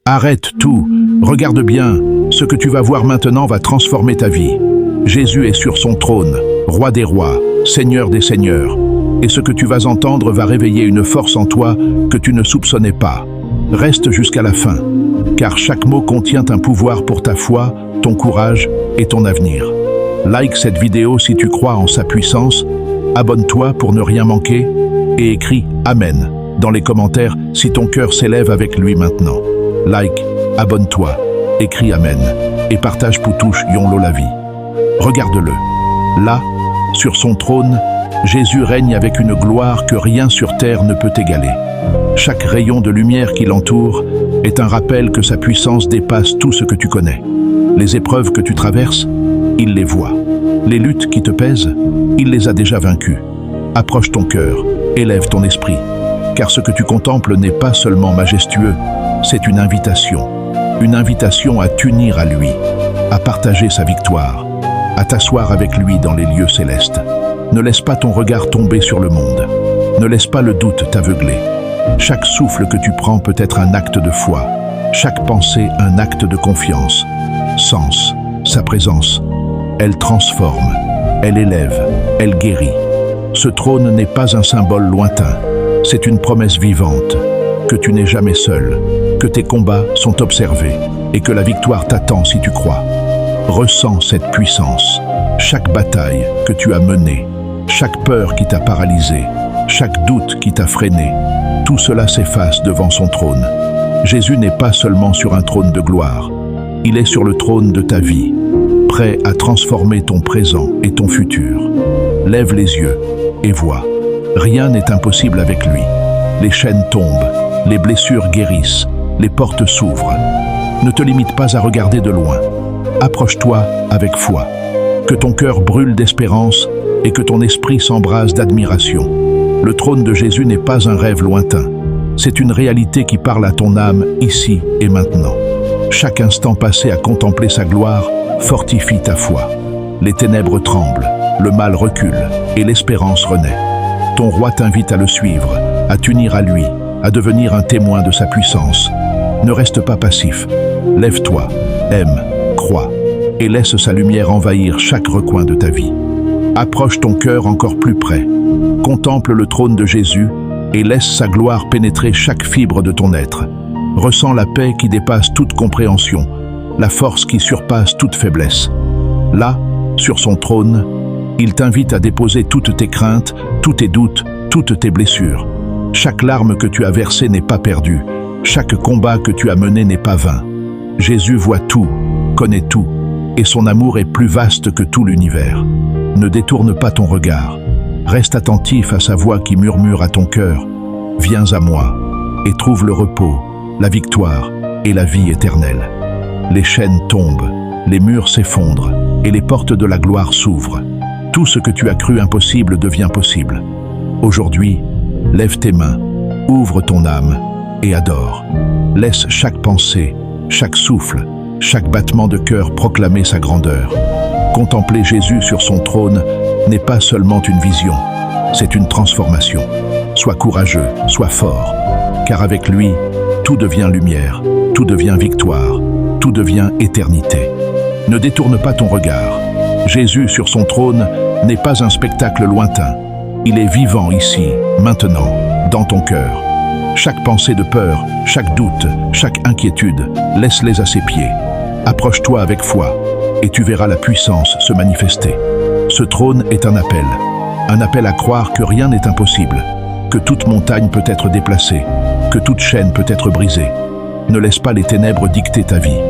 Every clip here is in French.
Arrête tout, regarde bien, ce que tu vas voir maintenant va transformer ta vie. Jésus est sur son trône, roi des rois, seigneur des seigneurs. Et ce que tu vas entendre va réveiller une force en toi que tu ne soupçonnais pas. Reste jusqu'à la fin, car chaque mot contient un pouvoir pour ta foi, ton courage et ton avenir. Like cette vidéo si tu crois en sa puissance, abonne-toi pour ne rien manquer et écris « Amen » dans les commentaires si ton cœur s'élève avec lui maintenant. Like, abonne-toi, écris « Amen » et partage Poutouche Yonlo la vie. Regarde-le. Là, sur son trône, Jésus règne avec une gloire que rien sur terre ne peut égaler. Chaque rayon de lumière qui l'entoure est un rappel que sa puissance dépasse tout ce que tu connais. Les épreuves que tu traverses, il les voit. Les luttes qui te pèsent, il les a déjà vaincues. Approche ton cœur, élève ton esprit, car ce que tu contemples n'est pas seulement majestueux, c'est une invitation à t'unir à lui, à partager sa victoire, à t'asseoir avec lui dans les lieux célestes. Ne laisse pas ton regard tomber sur le monde. Ne laisse pas le doute t'aveugler. Chaque souffle que tu prends peut être un acte de foi. Chaque pensée, un acte de confiance. Sens, sa présence. Elle transforme, elle élève, elle guérit. Ce trône n'est pas un symbole lointain. C'est une promesse vivante, que tu n'es jamais seul, que tes combats sont observés et que la victoire t'attend si tu crois. Ressens cette puissance. Chaque bataille que tu as menée, chaque peur qui t'a paralysé, chaque doute qui t'a freiné, tout cela s'efface devant son trône. Jésus n'est pas seulement sur un trône de gloire, il est sur le trône de ta vie, prêt à transformer ton présent et ton futur. Lève les yeux et vois, rien n'est impossible avec lui. Les chaînes tombent, les blessures guérissent, les portes s'ouvrent. Ne te limite pas à regarder de loin, approche-toi avec foi. Que ton cœur brûle d'espérance et que ton esprit s'embrase d'admiration. Le trône de Jésus n'est pas un rêve lointain. C'est une réalité qui parle à ton âme ici et maintenant. Chaque instant passé à contempler sa gloire fortifie ta foi. Les ténèbres tremblent, le mal recule et l'espérance renaît. Ton roi t'invite à le suivre, à t'unir à lui, à devenir un témoin de sa puissance. Ne reste pas passif. Lève-toi, aime, crois et laisse sa lumière envahir chaque recoin de ta vie. Approche ton cœur encore plus près. Contemple le trône de Jésus et laisse sa gloire pénétrer chaque fibre de ton être. Ressens la paix qui dépasse toute compréhension, la force qui surpasse toute faiblesse. Là, sur son trône, il t'invite à déposer toutes tes craintes, tous tes doutes, toutes tes blessures. Chaque larme que tu as versée n'est pas perdue. Chaque combat que tu as mené n'est pas vain. Jésus voit tout, connaît tout, et son amour est plus vaste que tout l'univers. Ne détourne pas ton regard. Reste attentif à sa voix qui murmure à ton cœur. Viens à moi et trouve le repos, la victoire et la vie éternelle. Les chaînes tombent, les murs s'effondrent et les portes de la gloire s'ouvrent. Tout ce que tu as cru impossible devient possible. Aujourd'hui, lève tes mains, ouvre ton âme et adore. Laisse chaque pensée, chaque souffle, chaque battement de cœur proclamer sa grandeur. Contempler Jésus sur son trône n'est pas seulement une vision, c'est une transformation. Sois courageux, sois fort, car avec lui, tout devient lumière, tout devient victoire, tout devient éternité. Ne détourne pas ton regard. Jésus sur son trône n'est pas un spectacle lointain. Il est vivant ici, maintenant, dans ton cœur. Chaque pensée de peur, chaque doute, chaque inquiétude, laisse-les à ses pieds. Approche-toi avec foi et tu verras la puissance se manifester. Ce trône est un appel à croire que rien n'est impossible, que toute montagne peut être déplacée, que toute chaîne peut être brisée. Ne laisse pas les ténèbres dicter ta vie.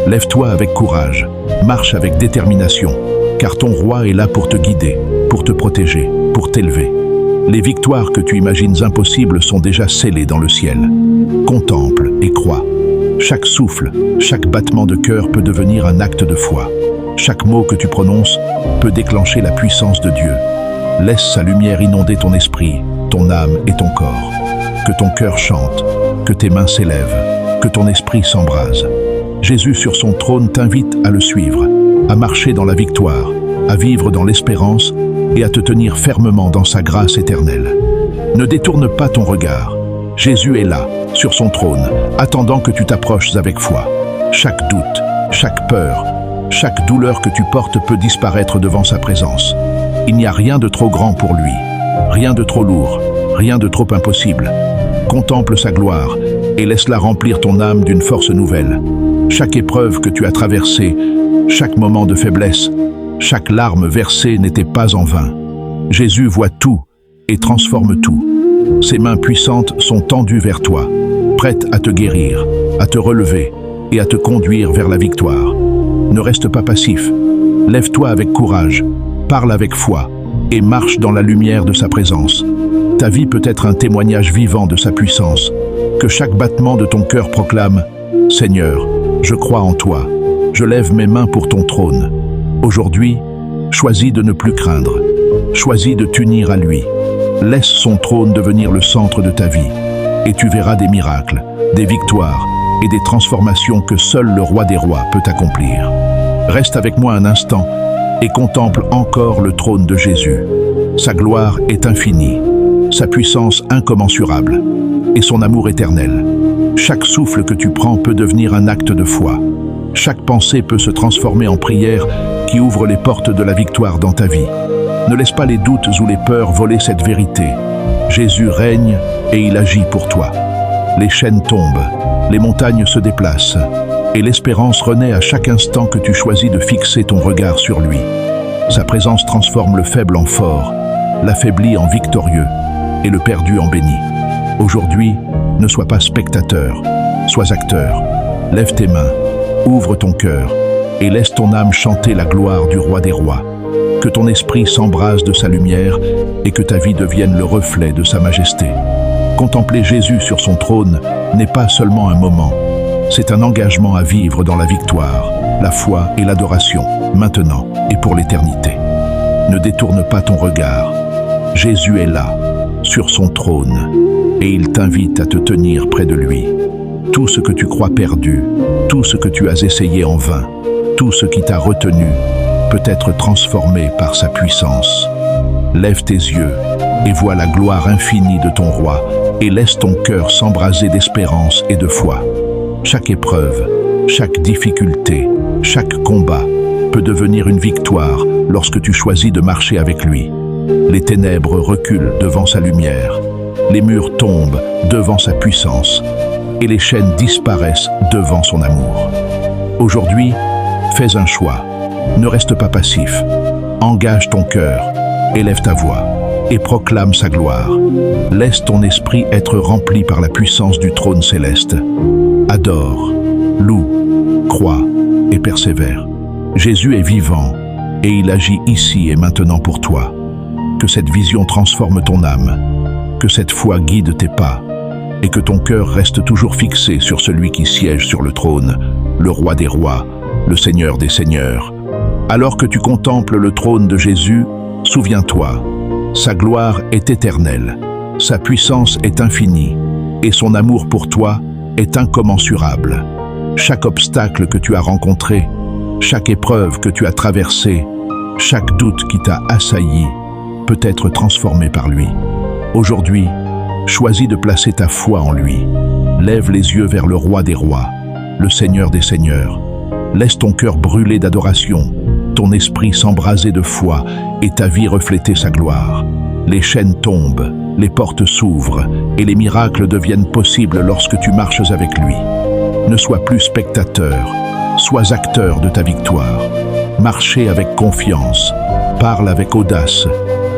Lève-toi avec courage, marche avec détermination, car ton roi est là pour te guider, pour te protéger, pour t'élever. Les victoires que tu imagines impossibles sont déjà scellées dans le ciel. Contemple et crois. Chaque souffle, chaque battement de cœur peut devenir un acte de foi. Chaque mot que tu prononces peut déclencher la puissance de Dieu. Laisse sa lumière inonder ton esprit, ton âme et ton corps. Que ton cœur chante, que tes mains s'élèvent, que ton esprit s'embrase. Jésus sur son trône t'invite à le suivre, à marcher dans la victoire, à vivre dans l'espérance et à te tenir fermement dans sa grâce éternelle. Ne détourne pas ton regard. Jésus est là, sur son trône, attendant que tu t'approches avec foi. Chaque doute, chaque peur, chaque douleur que tu portes peut disparaître devant sa présence. Il n'y a rien de trop grand pour lui, rien de trop lourd, rien de trop impossible. Contemple sa gloire et laisse-la remplir ton âme d'une force nouvelle. Chaque épreuve que tu as traversée, chaque moment de faiblesse, chaque larme versée n'était pas en vain. Jésus voit tout et transforme tout. Ses mains puissantes sont tendues vers toi, prêtes à te guérir, à te relever et à te conduire vers la victoire. Ne reste pas passif. Lève-toi avec courage, parle avec foi et marche dans la lumière de sa présence. Ta vie peut être un témoignage vivant de sa puissance. Que chaque battement de ton cœur proclame « Seigneur, je crois en toi, je lève mes mains pour ton trône. » Aujourd'hui, choisis de ne plus craindre. Choisis de t'unir à lui. Laisse son trône devenir le centre de ta vie. Et tu verras des miracles, des victoires et des transformations que seul le roi des rois peut accomplir. Reste avec moi un instant et contemple encore le trône de Jésus. Sa gloire est infinie, sa puissance incommensurable et son amour éternel. Chaque souffle que tu prends peut devenir un acte de foi. Chaque pensée peut se transformer en prière qui ouvre les portes de la victoire dans ta vie. Ne laisse pas les doutes ou les peurs voler cette vérité. Jésus règne et il agit pour toi. Les chaînes tombent, les montagnes se déplacent et l'espérance renaît à chaque instant que tu choisis de fixer ton regard sur lui. Sa présence transforme le faible en fort, l'affaibli en victorieux et le perdu en béni. Aujourd'hui, ne sois pas spectateur, sois acteur. Lève tes mains, ouvre ton cœur et laisse ton âme chanter la gloire du roi des rois. Que ton esprit s'embrase de sa lumière et que ta vie devienne le reflet de sa majesté. Contempler Jésus sur son trône n'est pas seulement un moment, c'est un engagement à vivre dans la victoire, la foi et l'adoration, maintenant et pour l'éternité. Ne détourne pas ton regard. Jésus est là, sur son trône, et il t'invite à te tenir près de lui. Tout ce que tu crois perdu, tout ce que tu as essayé en vain, tout ce qui t'a retenu, peut être transformé par sa puissance. Lève tes yeux et vois la gloire infinie de ton roi et laisse ton cœur s'embraser d'espérance et de foi. Chaque épreuve, chaque difficulté, chaque combat peut devenir une victoire lorsque tu choisis de marcher avec lui. Les ténèbres reculent devant sa lumière, les murs tombent devant sa puissance et les chaînes disparaissent devant son amour. Aujourd'hui, fais un choix. Ne reste pas passif. Engage ton cœur, élève ta voix et proclame sa gloire. Laisse ton esprit être rempli par la puissance du trône céleste. Adore, loue, crois et persévère. Jésus est vivant et il agit ici et maintenant pour toi. Que cette vision transforme ton âme, que cette foi guide tes pas et que ton cœur reste toujours fixé sur celui qui siège sur le trône, le roi des rois, le Seigneur des seigneurs. Alors que tu contemples le trône de Jésus, souviens-toi, sa gloire est éternelle, sa puissance est infinie et son amour pour toi est incommensurable. Chaque obstacle que tu as rencontré, chaque épreuve que tu as traversée, chaque doute qui t'a assailli peut être transformé par lui. Aujourd'hui, choisis de placer ta foi en lui. Lève les yeux vers le roi des rois, le Seigneur des seigneurs. Laisse ton cœur brûler d'adoration, ton esprit s'embraser de foi et ta vie refléter sa gloire. Les chaînes tombent, les portes s'ouvrent et les miracles deviennent possibles lorsque tu marches avec lui. Ne sois plus spectateur, sois acteur de ta victoire. Marchez avec confiance, parle avec audace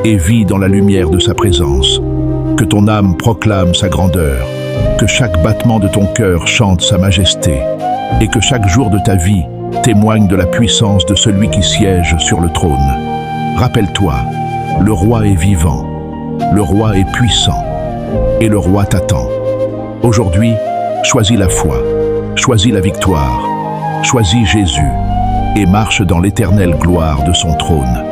et vis dans la lumière de sa présence. Que ton âme proclame sa grandeur, que chaque battement de ton cœur chante sa majesté et que chaque jour de ta vie témoigne de la puissance de celui qui siège sur le trône. Rappelle-toi, le roi est vivant, le roi est puissant et le roi t'attend. Aujourd'hui, choisis la foi, choisis la victoire, choisis Jésus et marche dans l'éternelle gloire de son trône.